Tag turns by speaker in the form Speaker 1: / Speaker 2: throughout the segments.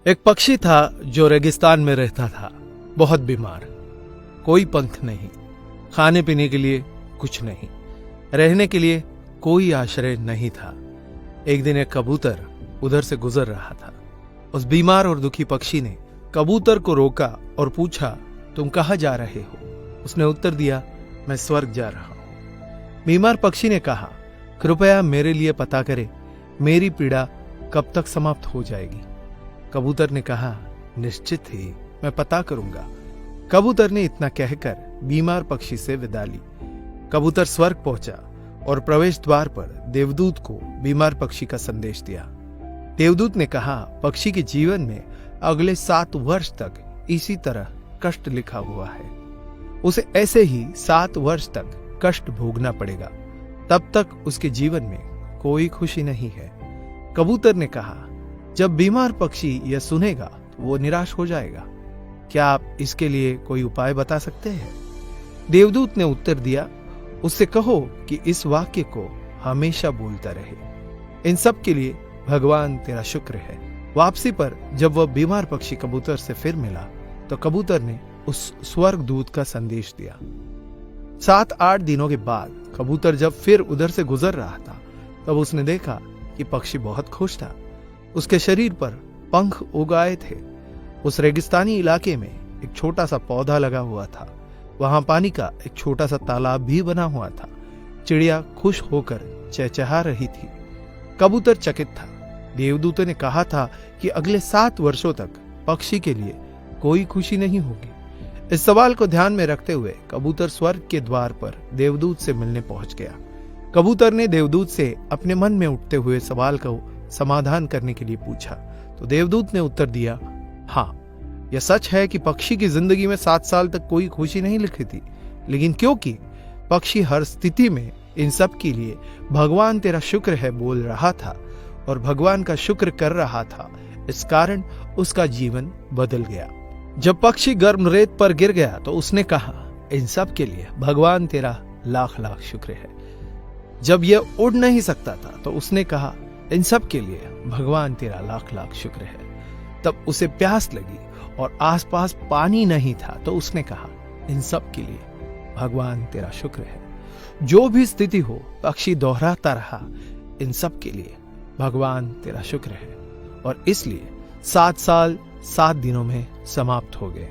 Speaker 1: एक पक्षी था जो रेगिस्तान में रहता था, बहुत बीमार। कोई पंख नहीं, खाने पीने के लिए कुछ नहीं, रहने के लिए कोई आश्रय नहीं था। एक दिन एक कबूतर उधर से गुजर रहा था। उस बीमार और दुखी पक्षी ने कबूतर को रोका और पूछा, तुम कहाँ जा रहे हो? उसने उत्तर दिया, मैं स्वर्ग जा रहा हूं। बीमार पक्षी ने कहा, कृपया मेरे लिए पता करें, मेरी पीड़ा कब तक समाप्त हो जाएगी? कबूतर ने कहा, निश्चित ही मैं पता करूंगा। कबूतर ने इतना कहकर बीमार पक्षी से विदा ली। कबूतर स्वर्ग पहुंचा और प्रवेश द्वार पर देवदूत को बीमार पक्षी का संदेश दिया। देवदूत ने कहा, पक्षी के जीवन में अगले 7 वर्ष तक इसी तरह कष्ट लिखा हुआ है। उसे ऐसे ही 7 वर्ष तक कष्ट भोगना पड़ेगा। तब तक उसके जीवन में कोई खुशी नहीं है। कबूतर ने कहा, जब बीमार पक्षी यह सुनेगा तो वो निराश हो जाएगा। क्या आप इसके लिए कोई उपाय बता सकते हैं? देवदूत ने उत्तर दिया, उससे कहो कि इस वाक्य को हमेशा बोलता रहे, इन सब के लिए भगवान तेरा शुक्र है। वापसी पर जब वह बीमार पक्षी कबूतर से फिर मिला तो कबूतर ने उस स्वर्ग दूत का संदेश दिया। 7-8 दिनों के बाद कबूतर जब फिर उधर से गुजर रहा था तब उसने देखा कि पक्षी बहुत खुश था। उसके शरीर पर पंख उग आए थे। उस रेगिस्तानी इलाके में एक छोटा सा पौधा लगा हुआ था। वहां पानी का एक छोटा सा तालाब भी बना हुआ था। चिड़िया खुश होकर चहचहा रही थी। कबूतर चकित था। देवदूत ने कहा था कि अगले 7 वर्षों तक पक्षी के लिए कोई खुशी नहीं होगी। इस सवाल को ध्यान में रखते हुए कबूतर स्वर्ग के द्वार पर देवदूत से मिलने पहुंच गया। कबूतर ने देवदूत से अपने मन में उठते हुए सवाल को समाधान करने के लिए पूछा तो देवदूत ने उत्तर दिया, हाँ, यह सच है कि पक्षी की जिंदगी में 7 साल तक कोई खुशी नहीं लिखी थी, लेकिन क्योंकि पक्षी हर स्थिति में इन सब के लिए भगवान तेरा शुक्र है बोल रहा था और भगवान का शुक्र कर रहा था, इस कारण उसका जीवन बदल गया। जब पक्षी गर्म रेत पर गिर गया तो उसने कहा, इन सब के लिए भगवान तेरा लाख लाख शुक्र है। जब यह उड़ नहीं सकता था तो उसने कहा, इन सब के लिए भगवान तेरा लाख लाख शुक्र है। तब उसे प्यास लगी और आसपास पानी नहीं था तो उसने कहा, इन सब के लिए भगवान तेरा शुक्र है। जो भी स्थिति हो, पक्षी दोहराता रहा, इन सब के लिए भगवान तेरा शुक्र है। और इसलिए 7 साल 7 दिनों में समाप्त हो गए।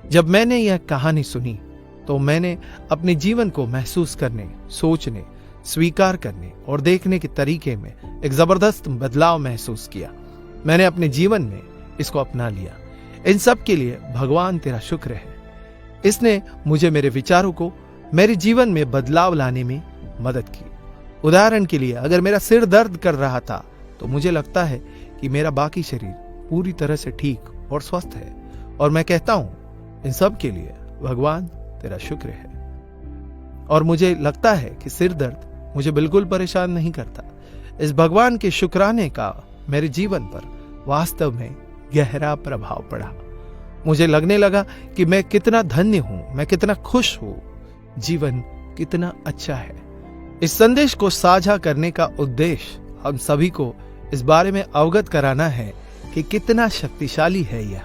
Speaker 1: जब मैंने यह कहानी सुनी तो मैंने अपने जीवन को महसूस करने, सोचने, स्वीकार करने और देखने के तरीके में एक जबरदस्त बदलाव महसूस किया। मैंने अपने जीवन में इसको अपना लिया। इन सब के लिए भगवान तेरा शुक्र है। इसने मुझे मेरे विचारों को मेरे जीवन में बदलाव लाने में मदद की। उदाहरण के लिए, अगर मेरा सिर दर्द कर रहा था तो मुझे लगता है कि मेरा बाकी शरीर पूरी तरह से ठीक और स्वस्थ है और मैं कहता हूं, इन सब के लिए भगवान तेरा शुक्र है। और मुझे लगता है कि सिर दर्द मुझे बिल्कुल परेशान नहीं करता। इस भगवान के शुक्राने का मेरे जीवन पर वास्तव में गहरा प्रभाव पड़ा। मुझे लगने लगा कि मैं कितना धन्य हूं, मैं कितना खुश हूं, जीवन कितना अच्छा है। इस संदेश को साझा करने का उद्देश्य हम सभी को इस बारे में अवगत कराना है कि कितना शक्तिशाली है यह,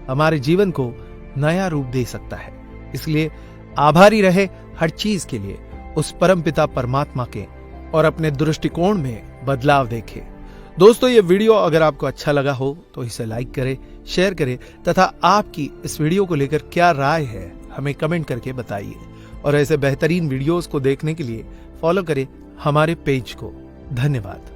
Speaker 1: हमारे जीवन को नया रूप दे सकता है। इसलिए आभारी रहे हर चीज के लिए, उस परमपिता परमात्मा के, और अपने दृष्टिकोण में बदलाव देखें। दोस्तों, ये वीडियो अगर आपको अच्छा लगा हो तो इसे लाइक करें, शेयर करें तथा आपकी इस वीडियो को लेकर क्या राय है हमें कमेंट करके बताइए। और ऐसे बेहतरीन वीडियोस को देखने के लिए फॉलो करें हमारे पेज को। धन्यवाद।